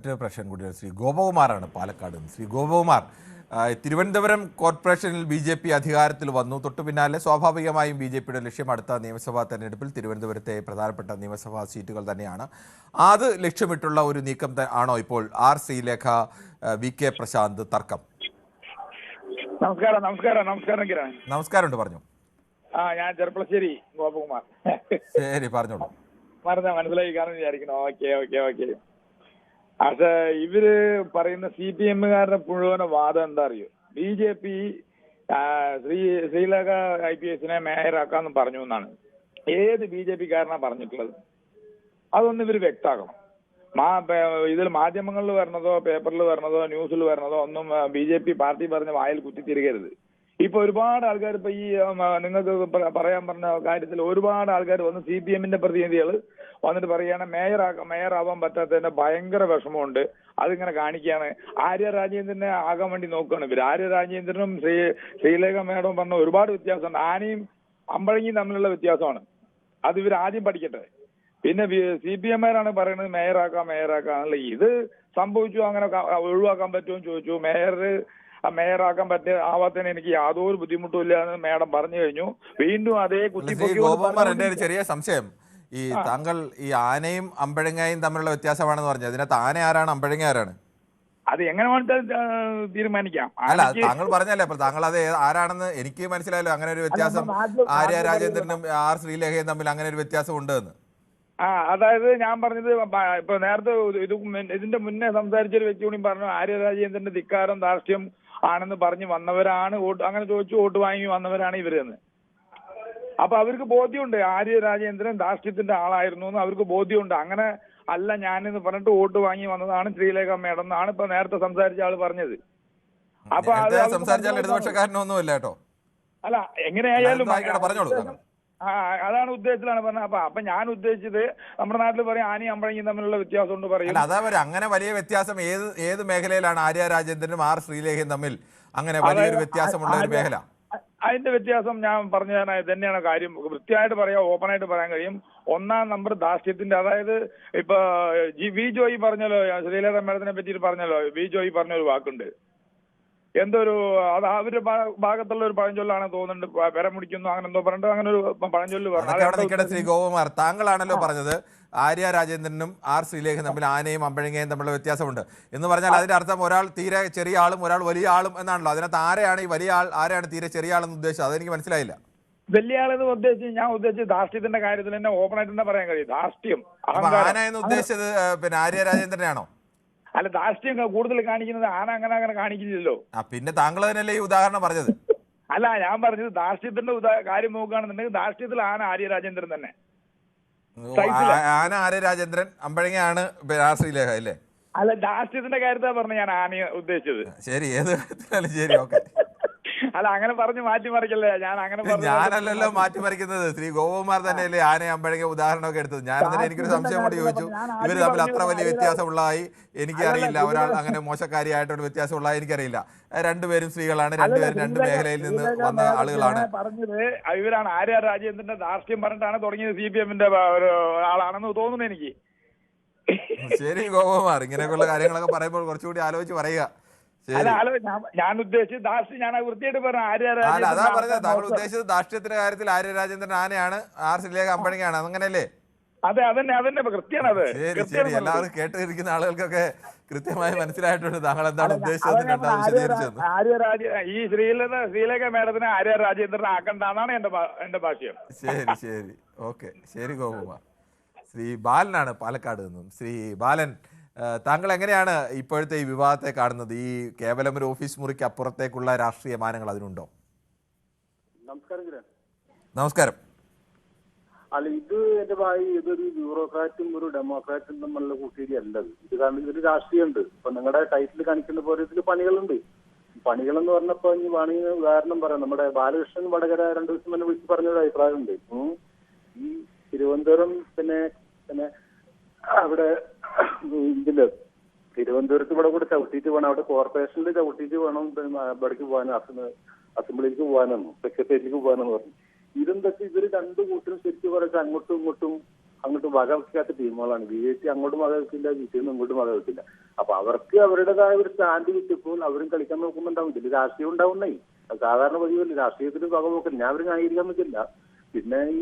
മറ്റൊരു പ്രശ്നം കൂടിയാണ്. ശ്രീ ഗോപകുമാറാണ് പാലക്കാട് നിന്ന്. ശ്രീ ഗോപകുമാർ, തിരുവനന്തപുരം കോർപ്പറേഷനിൽ BJP അധികാരത്തിൽ വന്നു. തൊട്ടു പിന്നാലെ സ്വാഭാവികമായും BJPയുടെ ലക്ഷ്യം അടുത്ത നിയമസഭാ തെരഞ്ഞെടുപ്പിൽ തിരുവനന്തപുരത്തെ പ്രധാനപ്പെട്ട നിയമസഭാ സീറ്റുകൾ തന്നെയാണ്. അത് ലക്ഷ്യമിട്ടുള്ള ഒരു നീക്കം ആണോ ഇപ്പോൾ ശ്രീലേഖ VK പ്രശാന്ത് തർക്കം? നമസ്കാരമുണ്ട്, പറഞ്ഞു. ഞാൻ ചെറുപ്പളശ്ശേരി ഗോപകുമാർ. ശരി, പറഞ്ഞോളൂ. മനസ്സിലായി കാണും വിചാരിക്കണം. ഓക്കെ. പക്ഷെ ഇവര് പറയുന്ന CPM-കാരുടെ മുഴുവൻ വാദം എന്താ അറിയോ? BJP ശ്രീലേഖ IPS-നെ മേയറാക്കാന്ന് പറഞ്ഞു എന്നാണ്. ഏത് BJP-കാരനാ പറഞ്ഞിട്ടുള്ളത്? അതൊന്നും ഇവര് വ്യക്തമാക്കണം. ഇതിൽ മാധ്യമങ്ങളിൽ വരണതോ പേപ്പറിൽ വരണതോ ന്യൂസിൽ വരണതോ ഒന്നും BJP പാർട്ടി പറഞ്ഞ വായിൽ കുത്തിത്തിരികരുത്. ഇപ്പൊ ഒരുപാട് ആൾക്കാർ ഇപ്പൊ ഈ നിങ്ങൾക്ക് പറയാൻ പറഞ്ഞ കാര്യത്തിൽ ഒരുപാട് ആൾക്കാർ വന്ന് CPM-ന്റെ പ്രതിനിധികൾ വന്നിട്ട് പറയുകയാണ് മേയറാവാൻ പറ്റാത്തതിന്റെ ഭയങ്കര വിഷമമുണ്ട്, അതിങ്ങനെ കാണിക്കുകയാണ്. ആര്യ രാജേന്ദ്രനെ ആകാൻ വേണ്ടി നോക്കുകയാണ് ഇവർ. ആര്യ രാജേന്ദ്രനും ശ്രീലേഖ മേഡവും പറഞ്ഞ ഒരുപാട് വ്യത്യാസമുണ്ട്. ആനയും അമ്പഴങ്ങിയും തമ്മിലുള്ള വ്യത്യാസമാണ്. അത് ഇവർ ആദ്യം പഠിക്കട്ടെ. പിന്നെ CPM-മാരാണ് പറയുന്നത് മേയറാക്കാന്നുള്ള. ഇത് സംഭവിച്ചു, അങ്ങനെ ഒഴിവാക്കാൻ പറ്റുമെന്ന് ചോദിച്ചു. മേയറാക്കാൻ ആവാത്തതിന് എനിക്ക് യാതൊരു ബുദ്ധിമുട്ടും ഇല്ല എന്ന് മേഡം പറഞ്ഞു കഴിഞ്ഞു. വീണ്ടും അതേ എന്റെ ഒരു ചെറിയ സംശയം, ഈ താങ്കൾ ഈ ആനയും അമ്പഴങ്ങയും തമ്മിലുള്ള വ്യത്യാസമാണെന്ന് പറഞ്ഞു. അതിനകത്ത് ആന ആരാണ്, അമ്പഴങ്ങ ആരാണ്? അത് എങ്ങനെ വേണമെങ്കിൽ തീരുമാനിക്കാം. അല്ല, താങ്കൾ പറഞ്ഞല്ലേ, അപ്പൊ താങ്കൾ അത് ആരാണെന്ന് എനിക്ക് മനസ്സിലായല്ലോ. അങ്ങനെ ഒരു വ്യത്യാസം ആര്യ രാജേന്ദ്രനും ശ്രീലേഖയും തമ്മിൽ അങ്ങനെ ഒരു വ്യത്യാസം ഉണ്ട് എന്ന്. അതായത് ഞാൻ പറഞ്ഞത് ഇപ്പൊ നേരത്തെ ഇതിന്റെ മുന്നേ സംസാരിച്ചൊരു വ്യക്തി കൂടി പറഞ്ഞു ആര്യ രാജേന്ദ്രന്റെ ധിക്കാരം ധാർഷ്ട്യം ആണെന്ന് പറഞ്ഞു വന്നവരാണ് അങ്ങനെ ചോദിച്ചു വോട്ട് വാങ്ങി വന്നവരാണ് ഇവരെന്ന്. അപ്പൊ അവർക്ക് ബോധ്യമുണ്ട് ആര്യ രാജേന്ദ്രൻ ധാർഷ്ട്യത്തിന്റെ ആളായിരുന്നു എന്ന് അവർക്ക് ബോധ്യമുണ്ട്. അങ്ങനെ അല്ല ഞാനെന്ന് പറഞ്ഞിട്ട് വോട്ട് വാങ്ങി വന്നതാണ് ശ്രീലേഖ മേഡം എന്നാണ് ഇപ്പൊ നേരത്തെ സംസാരിച്ച ആള് പറഞ്ഞത്. അപ്പൊ ഇടതുപക്ഷക്കാരനൊന്നുമില്ല കേട്ടോ. അല്ല, എങ്ങനെയായാലും അതാണ് ഉദ്ദേശത്തിലാണ് പറഞ്ഞത്. അപ്പൊ ഞാൻ ഉദ്ദേശിച്ചത് നമ്മുടെ നാട്ടിൽ പറയും ആനയും അമ്പഴങ്ങിയും തമ്മിലുള്ള വ്യത്യാസം കൊണ്ട് പറയും. അതാ അങ്ങനെ വലിയ വ്യത്യാസം ഏത് മേഖലയിലാണ് ആര്യ രാജേന്ദ്രനും ശ്രീലേഖയും തമ്മിൽ അങ്ങനെ വലിയൊരു വ്യത്യാസമുള്ള ഒരു മേഖല? അതിന്റെ വ്യത്യാസം ഞാൻ പറഞ്ഞു തന്നെയാണ് കാര്യം. വൃത്തിയായിട്ട് പറയാം, ഓപ്പണായിട്ട് പറയാൻ കഴിയും. ഒന്നാം നമ്പർ ധാർഷ്ട്യത്തിന്റെ, അതായത് ഇപ്പൊ വി ജോയി പറഞ്ഞല്ലോ, ശ്രീലേഖ മേഡത്തിനെ പറ്റിയിട്ട് പറഞ്ഞല്ലോ, വി ജോയി പറഞ്ഞൊരു വാക്കുണ്ട്, എന്തൊരു അത് അവരുടെ ഭാഗത്തുള്ള ഒരു പഴഞ്ചൊല്ലാണ് തോന്നുന്നുണ്ട്, പെര മുടിക്കുന്നു അങ്ങനെ എന്തോ പറഞ്ഞിട്ട് അങ്ങനെ ഒരു പഴഞ്ചൊല്ല് പറഞ്ഞു. ശ്രീ ഗോപകുമാർ, താങ്കളാണല്ലോ പറഞ്ഞത് ആര്യ രാജേന്ദ്രനും ശ്രീലേഖ തമ്മിൽ ആനയും അമ്പഴങ്ങയും തമ്മിലുള്ള വ്യത്യാസമുണ്ട് എന്ന് പറഞ്ഞാൽ അതിന്റെ അർത്ഥം ഒരാൾ തീരെ ചെറിയ ആളും ഒരാൾ വലിയ ആളും എന്നാണല്ലോ. അതിനകത്ത് ആരെയാണ് ഈ വലിയ ആൾ, ആരെയാണ് തീരെ ചെറിയ ആളെന്ന് ഉദ്ദേശിച്ചത്? അതെനിക്ക് മനസ്സിലായില്ല. വലിയ ആളെന്ന് ഉദ്ദേശിച്ച് ഞാൻ ഉദ്ദേശിച്ചത് ധാർഷ്ട്യത്തിന്റെ കാര്യത്തിൽ തന്നെ ഓപ്പണായിട്ട് തന്നെ പറയാൻ കഴിയും. ധാർഷ്ട്യം, ആന എന്ന് ഉദ്ദേശിച്ചത് പിന്നെ ആര്യ രാജേന്ദ്രനാണോ? അല്ല, ധാർഷ്ട്യം കൂടുതൽ കാണിക്കുന്നത് ആന അങ്ങനെ കാണിക്കുന്നില്ലല്ലോ. പിന്നെ താങ്കൾ തന്നെയല്ലേ ഈ ഉദാഹരണം പറഞ്ഞത്? അല്ല, ഞാൻ പറഞ്ഞത് ധാർഷ്ട്യത്തിന്റെ കാര്യം നോക്കുകയാണെന്നുണ്ടെങ്കിൽ ധാർഷ്ട്യത്തിൽ ആര്യ രാജേന്ദ്രൻ തന്നെ. ആര്യ രാജേന്ദ്രൻ, അമ്പഴങ്ങയാണ് ശ്രീലേഖ അല്ലേ? അല്ല, ധാർഷ്ട്യത്തിന്റെ കാര്യത്താണ് പറഞ്ഞ ഞാൻ ആനയെ ഉദ്ദേശിച്ചത്. ശരി, ഏത് ശരി, ഓക്കെ. അല്ല, അങ്ങനെ പറഞ്ഞു മാറ്റിമറിക്കല്ലേ. ഞാനല്ലല്ലോ മാറ്റിമറിക്കുന്നത്, ശ്രീ ഗോപകുമാർ തന്നെയല്ലേ ആനയെ അമ്പഴങ്ങ ഉദാഹരണമൊക്കെ എടുത്തത്. ഞാൻ തന്നെ എനിക്കൊരു സംശയം കൊണ്ട് ചോദിച്ചു. ഇവർ തമ്മിൽ അത്ര വലിയ വ്യത്യാസമുള്ളതായി എനിക്കറിയില്ല. ഒരാൾ അങ്ങനെ മോശക്കാരിയായിട്ടൊരു വ്യത്യാസമുള്ളതായി എനിക്കറിയില്ല. രണ്ടുപേരും സ്ത്രീകളാണ്, രണ്ടുപേരും രണ്ട് മേഖലയിൽ നിന്ന് വന്ന ആളുകളാണ്. പറഞ്ഞത് ഇവരാണ് ആര്യ രാജേന്ദ്രന്റെ ധാർഷ്ട്യം പറഞ്ഞിട്ടാണ് തുടങ്ങിയത്. CPM-ന്റെ ആളാണെന്ന് തോന്നുന്നു എനിക്ക്. ശരി ഗോപകുമാർ, ഇങ്ങനെയൊക്കെയുള്ള കാര്യങ്ങളൊക്കെ പറയുമ്പോൾ കുറച്ചുകൂടി ആലോചിച്ച് പറയുക. ഞാൻ ഉദ്ദേശിച്ചത് ധാർഷ്ട്യം, ഞാൻ വൃത്തിയായിട്ട് പറഞ്ഞു അതാ പറഞ്ഞത്. താങ്കൾ ഉദ്ദേശിച്ചത് ധാർഷ്ട്യത്തിന്റെ കാര്യത്തിൽ ആര്യ രാജേന്ദ്രൻ ആനയാണ്, ശ്രീലേഖ അമ്പഴങ്ങയാണ്, അങ്ങനെയല്ലേ? അതെ, അതന്നെ കൃത്യമാണത്. ശരി, എല്ലാവരും കേട്ടിരിക്കുന്ന ആളുകൾക്കൊക്കെ കൃത്യമായി മനസ്സിലായിട്ടുണ്ട് താങ്കൾ എന്താണ് ഉദ്ദേശിച്ചത്. ഈ ശ്രീലേഖ മേഡത്തിനെ ആര്യ രാജേന്ദ്രൻ ആക്കണ്ടെന്നാണ് എന്റെ ഭാഷ്യം. ശരി, ഓക്കെ. ശരി ഗോപകുമാർ. ശ്രീ ബാലനാണ് പാലക്കാട് നിന്നും. ശ്രീ ബാലൻ, താങ്കൾ എങ്ങനെയാണ് ഇപ്പോഴത്തെ ഈ വിവാദത്തെ കാണുന്നത്? ഈ കേവലം ഒരു ഓഫീസ് മുറിക്ക് അപ്പുറത്തേക്കുള്ള രാഷ്ട്രീയ മാനങ്ങൾ അതിനുണ്ടോ? നമസ്കാരം. അല്ല, ഇത് എന്റെ ഭായി ഇതൊരു ബ്യൂറോക്രാറ്റും ഒരു ഡെമോക്രാറ്റും തമ്മിലുള്ള കൂട്ടിയിടി അല്ലത്. ഇത് കാരണം ഇതൊരു രാഷ്ട്രീയമുണ്ട്. ഇപ്പൊ നിങ്ങളുടെ ടൈറ്റിൽ കാണിക്കുന്ന പോലെ ഇതിൽ പണികളുണ്ട്. പണികളെന്ന് പറഞ്ഞപ്പോ ഇനി വേണമെങ്കിൽ ഉദാഹരണം പറയാം. നമ്മുടെ ബാലകൃഷ്ണൻ വടകര 2 ദിവസം മുന്നേ വിളിച്ച് പറഞ്ഞൊരു അഭിപ്രായമുണ്ട്. ഈ തിരുവനന്തപുരം പിന്നെ അവിടെ ഇതില് തിരുവനന്തപുരത്ത് ഇവിടെ കൂടെ ചവിട്ടിയിട്ട് വേണം, അവിടെ കോർപ്പറേഷനിൽ ചവിട്ടിയിട്ട് വേണം ഇവിടേക്ക് പോകാനും അസംബ്ലിക്ക് പോകാനും സെക്രട്ടേറിയറ്റിലേക്ക് പോകാനെന്ന് പറഞ്ഞു. ഇതെന്തൊക്കെ ഇവര് രണ്ടു കൂട്ടരും ശരിക്കും പറഞ്ഞാൽ അങ്ങോട്ടും വക വെക്കാത്ത ടീമുകളാണ്. BJP അങ്ങോട്ടും വക വെക്കില്ല, CPM ഇങ്ങോട്ടും വക വെക്കില്ല. അപ്പൊ അവർക്ക് അവരുടേതായ ഒരു സ്റ്റാൻഡ് കിട്ടിയപ്പോൾ അവരും കളിക്കാൻ നോക്കുന്നുണ്ടാവും. ഇതിൽ രാഷ്ട്രീയം ഉണ്ടാവുന്നേ, സാധാരണ പതിവല്ലേ രാഷ്ട്രീയത്തിന് വക നോക്കില്ല. ഞാൻ അവർ ന്യായീകരിക്കാൻ പറ്റില്ല. പിന്നെ ഈ